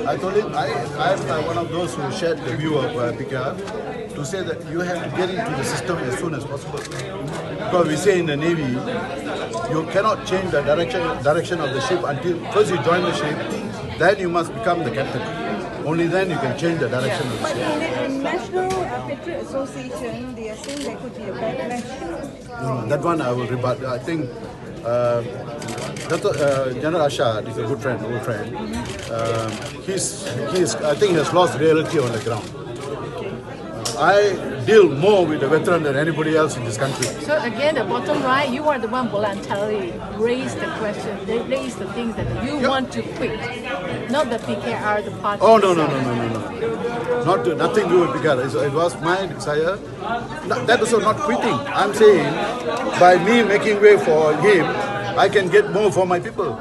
I told him I'm one of those who shared the view of PKR to say that you have to get into the system as soon as possible. Because we say in the Navy, you cannot change the direction of the ship until first you join the ship, then you must become the captain. Only then you can change the direction of the ship. But in National Patriot Association, they are saying there could be a backlash. No, that one I will rebut. I think General Ashad is a good friend, old friend. I think he has lost reality on the ground. I deal more with the veteran than anybody else in this country. So again, the bottom right, you are the one voluntarily raised the question, they raised the things that you want to quit, not the PKR, the party. Oh no. Nothing to do with PKR. It was my desire. That is not quitting. I'm saying by me making way for him, I can get more for my people.